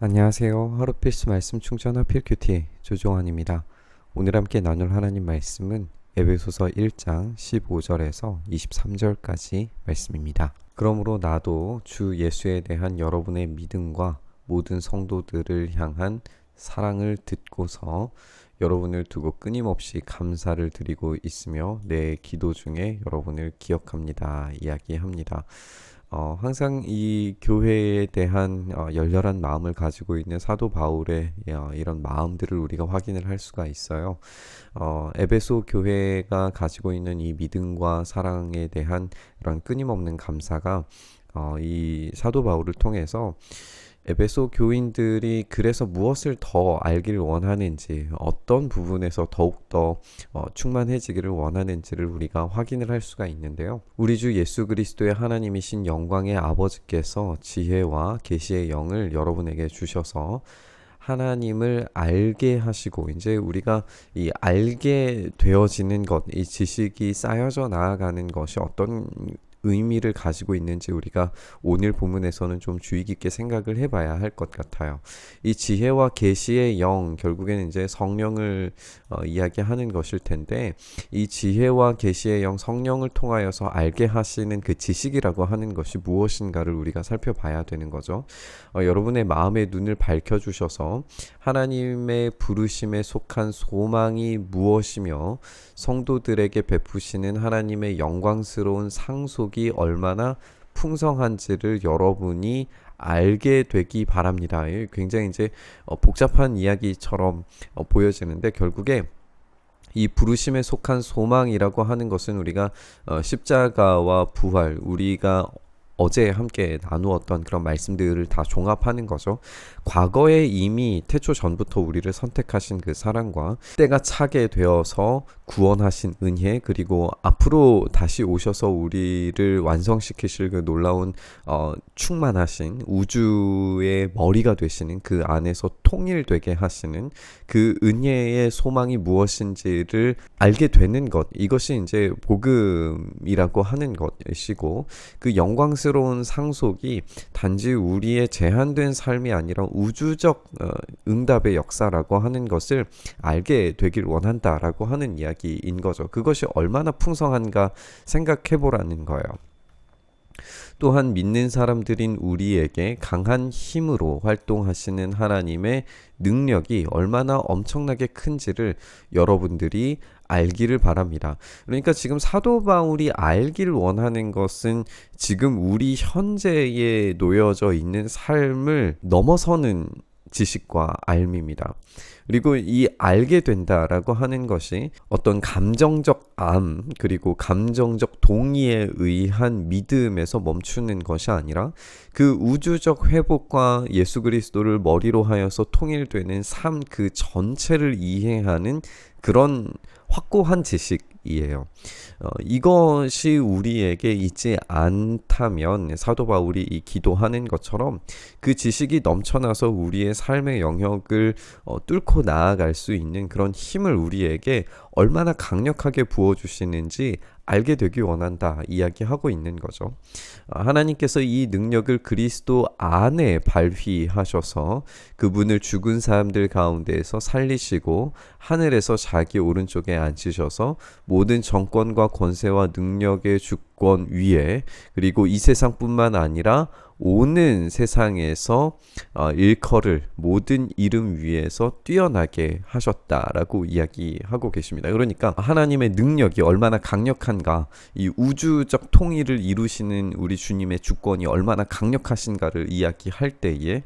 안녕하세요. 하루 필수 말씀 충전 필큐티 조종환입니다. 오늘 함께 나눌 하나님 말씀은 에베소서 1장 15절에서 23절까지 말씀입니다. 그러므로 나도 주 예수에 대한 여러분의 믿음과 모든 성도들을 향한 사랑을 듣고서 여러분을 두고 끊임없이 감사를 드리고 있으며 내 기도 중에 여러분을 기억합니다. 이야기합니다. 항상 이 교회에 대한 열렬한 마음을 가지고 있는 사도 바울의 이런 마음들을 우리가 확인을 할 수가 있어요. 에베소 교회가 가지고 있는 이 믿음과 사랑에 대한 이런 끊임없는 감사가 이 사도 바울을 통해서 에베소 교인들이 그래서 무엇을 더 알기를 원하는지, 어떤 부분에서 더욱더 충만해지기를 원하는지를 우리가 확인을 할 수가 있는데요. 우리 주 예수 그리스도의 하나님이신 영광의 아버지께서 지혜와 계시의 영을 여러분에게 주셔서 하나님을 알게 하시고, 이제 우리가 이 알게 되어지는 것, 이 지식이 쌓여져 나아가는 것이 어떤 의미를 가지고 있는지 우리가 오늘 본문에서는 좀 주의 깊게 생각을 해봐야 할 것 같아요. 이 지혜와 계시의 영, 결국에는 이제 성령을 이야기하는 것일 텐데, 이 지혜와 계시의 영, 성령을 통하여서 알게 하시는 그 지식이라고 하는 것이 무엇인가를 우리가 살펴봐야 되는 거죠. 여러분의 마음의 눈을 밝혀주셔서 하나님의 부르심에 속한 소망이 무엇이며 성도들에게 베푸시는 하나님의 영광스러운 상속이 얼마나 풍성한지를 여러분이 알게 되기 바랍니다. 굉장히 이제 복잡한 이야기처럼 보여지는데, 결국에 이 부르심에 속한 소망이라고 하는 것은 우리가 십자가와 부활, 우리가 어제 함께 나누었던 그런 말씀들을 다 종합하는 거죠. 과거에 이미 태초 전부터 우리를 선택하신 그 사랑과 때가 차게 되어서 구원하신 은혜, 그리고 앞으로 다시 오셔서 우리를 완성시키실 그 놀라운 충만하신 우주의 머리가 되시는, 그 안에서 통일되게 하시는 그 은혜의 소망이 무엇인지를 알게 되는 것, 이것이 이제 복음이라고 하는 것이고, 그 영광스러운 상속이 단지 우리의 제한된 삶이 아니라 우주적 응답의 역사라고 하는 것을 알게 되길 원한다라고 하는 이야기인 거죠. 그것이 얼마나 풍성한가 생각해 보라는 거예요. 또한 믿는 사람들인 우리에게 강한 힘으로 활동하시는 하나님의 능력이 얼마나 엄청나게 큰지를 여러분들이 알기를 바랍니다. 그러니까 지금 사도 바울이 알기를 원하는 것은 지금 우리 현재에 놓여져 있는 삶을 넘어서는 지식과 알미입니다. 그리고 이 알게 된다라고 하는 것이 어떤 감정적 그리고 감정적 동의에 의한 믿음에서 멈추는 것이 아니라 그 우주적 회복과 예수 그리스도를 머리로 하여서 통일되는 삶 그 전체를 이해하는 그런 확고한 지식이에요. 이것이 우리에게 있지 않다면 사도 바울이 이 기도하는 것처럼 그 지식이 넘쳐나서 우리의 삶의 영역을 뚫고 나아갈 수 있는 그런 힘을 우리에게 얼마나 강력하게 부어주시는지 알게 되기 원한다 이야기하고 있는 거죠. 하나님께서 이 능력을 그리스도 안에 발휘하셔서 그분을 죽은 사람들 가운데에서 살리시고 하늘에서 자기 오른쪽에 앉히셔서 모든 정권과 권세와 능력의 주권 위에, 그리고 이 세상뿐만 아니라 오는 세상에서 일컬을 모든 이름 위에서 뛰어나게 하셨다라고 이야기하고 계십니다. 그러니까 하나님의 능력이 얼마나 강력한가, 이 우주적 통일을 이루시는 우리 주님의 주권이 얼마나 강력하신가를 이야기할 때에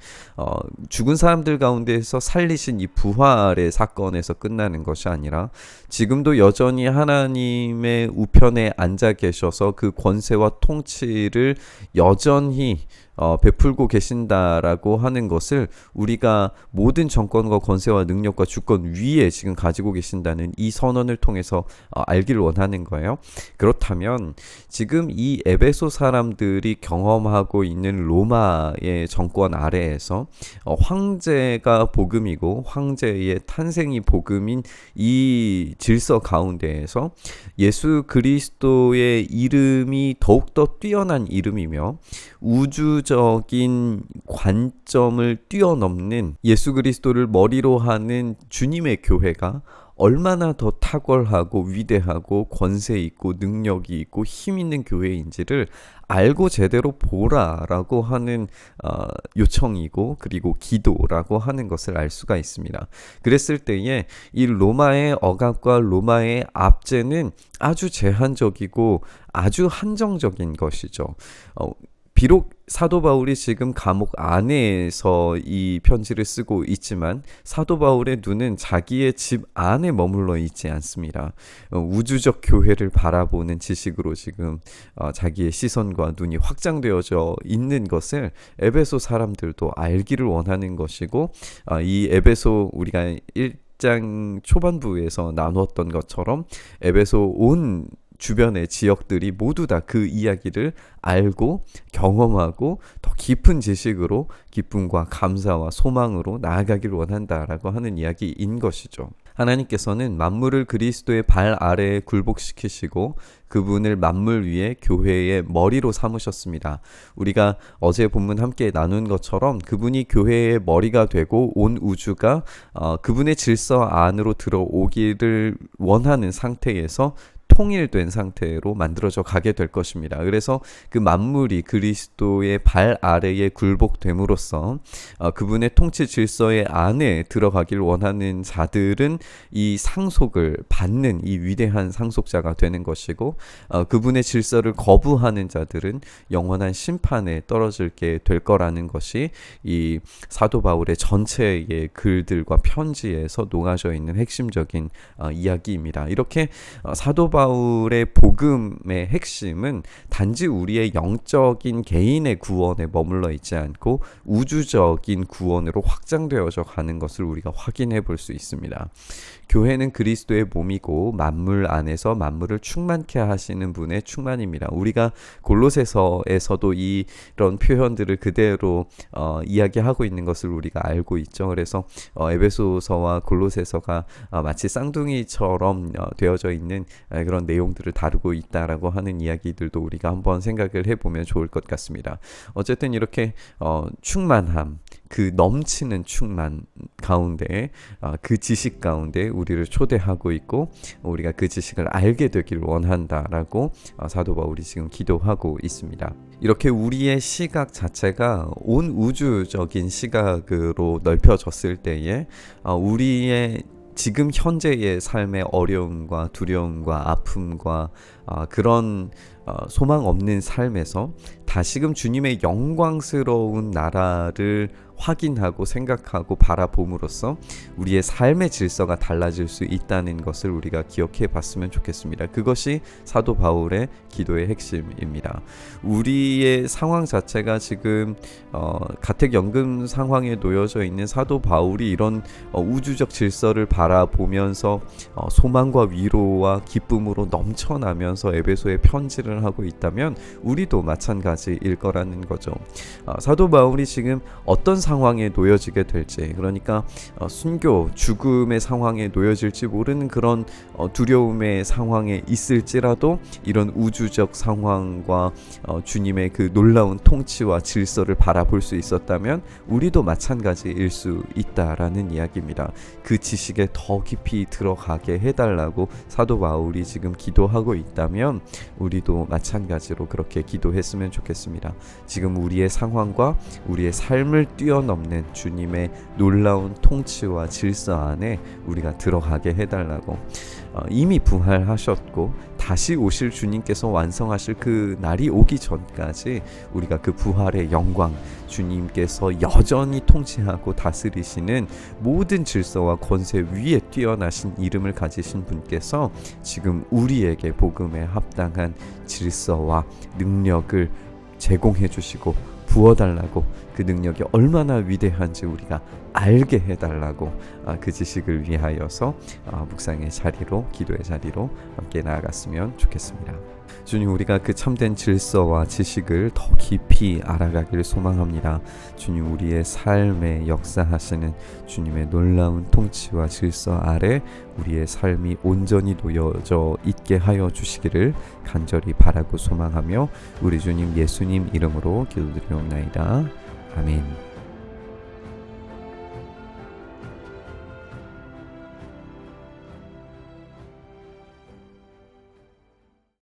죽은 사람들 가운데에서 살리신 이 부활의 사건에서 끝나는 것이 아니라 지금도 여전히 하나님의 우편에 앉아 계셔서 그 권세와 통치를 여전히 베풀고 계신다라고 하는 것을 우리가 모든 정권과 권세와 능력과 주권 위에 지금 가지고 계신다는 이 선언을 통해서 알기를 원하는 거예요. 그렇다면 지금 이 에베소 사람들이 경험하고 있는 로마의 정권 아래에서 황제가 복음이고 황제의 탄생이 복음인 이 질서 가운데에서 예수 그리스도의 이름이 더욱더 뛰어난 이름이며 우주 우주적인 관점을 뛰어넘는 예수 그리스도를 머리로 하는 주님의 교회가 얼마나 더 탁월하고 위대하고 권세 있고 능력이 있고 힘 있는 교회인지를 알고 제대로 보라라고 하는 요청이고 그리고 기도라고 하는 것을 알 수가 있습니다. 그랬을 때에 이 로마의 억압과 로마의 압제는 아주 제한적이고 아주 한정적인 것이죠. 비록 사도 바울이 지금 감옥 안에서 이 편지를 쓰고 있지만 사도 바울의 눈은 자기의 집 안에 머물러 있지 않습니다. 우주적 교회를 바라보는 지식으로 지금 자기의 시선과 눈이 확장되어져 있는 것을 에베소 사람들도 알기를 원하는 것이고, 이 에베소 우리가 1장 초반부에서 나누었던 것처럼 에베소 온 주변의 지역들이 모두 다 그 이야기를 알고 경험하고 더 깊은 지식으로 기쁨과 감사와 소망으로 나아가길 원한다라고 하는 이야기인 것이죠. 하나님께서는 만물을 그리스도의 발 아래에 굴복시키시고 그분을 만물 위에 교회의 머리로 삼으셨습니다. 우리가 어제 본문 함께 나눈 것처럼 그분이 교회의 머리가 되고 온 우주가 그분의 질서 안으로 들어오기를 원하는 상태에서 통일된 상태로 만들어져 가게 될 것입니다. 그래서 그 만물이 그리스도의 발 아래에 굴복됨으로써 그분의 통치 질서의 안에 들어가길 원하는 자들은 이 상속을 받는 이 위대한 상속자가 되는 것이고, 그분의 질서를 거부하는 자들은 영원한 심판에 떨어지게 될 거라는 것이 이 사도 바울의 전체의 글들과 편지에서 녹아져 있는 핵심적인 이야기입니다. 이렇게 사도 바울의 복음의 핵심은 단지 우리의 영적인 개인의 구원에 머물러 있지 않고 우주적인 구원으로 확장되어져 가는 것을 우리가 확인해 볼 수 있습니다. 교회는 그리스도의 몸이고 만물 안에서 만물을 충만케 하시는 분의 충만입니다. 우리가 골로새서에서도 이런 표현들을 그대로 이야기하고 있는 것을 우리가 알고 있죠. 그래서 에베소서와 골로새서가 마치 쌍둥이처럼 되어져 있는 그런 내용들을 다루고 있다라고 하는 이야기들도 우리가 한번 생각을 해보면 좋을 것 같습니다. 어쨌든 이렇게 충만함, 그 넘치는 충만 가운데 그 지식 가운데 우리를 초대하고 있고 우리가 그 지식을 알게 되기를 원한다라고 사도 바울이 지금 기도하고 있습니다. 이렇게 우리의 시각 자체가 온 우주적인 시각으로 넓혀졌을 때에 우리의 지금 현재의 삶의 어려움과 두려움과 아픔과 그런 소망 없는 삶에서 다시금 주님의 영광스러운 나라를 확인하고 생각하고 바라봄으로써 우리의 삶의 질서가 달라질 수 있다는 것을 우리가 기억해 봤으면 좋겠습니다. 그것이 사도 바울의 기도의 핵심입니다. 우리의 상황 자체가 지금 가택연금 상황에 놓여져 있는 사도 바울이 이런 우주적 질서를 바라보면서 소망과 위로와 기쁨으로 넘쳐나면서 에베소에 편지를 하고 있다면 우리도 마찬가지일 거라는 거죠. 사도 바울이 지금 어떤 상황에 놓여지게 될지, 그러니까 순교, 죽음의 상황에 놓여질지 모르는 그런 두려움의 상황에 있을지라도 이런 우주적 상황과 주님의 그 놀라운 통치와 질서를 바라볼 수 있었다면 우리도 마찬가지일 수 있다라는 이야기입니다. 그 지식에 더 깊이 들어가게 해달라고 사도 바울이 지금 기도하고 있다면 우리도 마찬가지로 그렇게 기도했으면 좋겠습니다. 지금 우리의 상황과 우리의 삶을 뛰어넘는 주님의 놀라운 통치와 질서 안에 우리가 들어가게 해달라고, 이미 부활하셨고 다시 오실 주님께서 완성하실 그 날이 오기 전까지 우리가 그 부활의 영광, 주님께서 여전히 통치하고 다스리시는 모든 질서와 권세 위에 뛰어나신 이름을 가지신 분께서 지금 우리에게 복음에 합당한 질서와 능력을 제공해 주시고 부어달라고, 그 능력이 얼마나 위대한지 우리가 알게 해달라고, 그 지식을 위하여서 묵상의 자리로, 기도의 자리로 함께 나아갔으면 좋겠습니다. 주님, 우리가 그 참된 질서와 지식을 더 깊이 알아가기를 소망합니다. 주님, 우리의 삶에 역사하시는 주님의 놀라운 통치와 질서 아래 우리의 삶이 온전히 놓여져 있게 하여 주시기를 간절히 바라고 소망하며 우리 주님 예수님 이름으로 기도드리옵나이다. 아멘.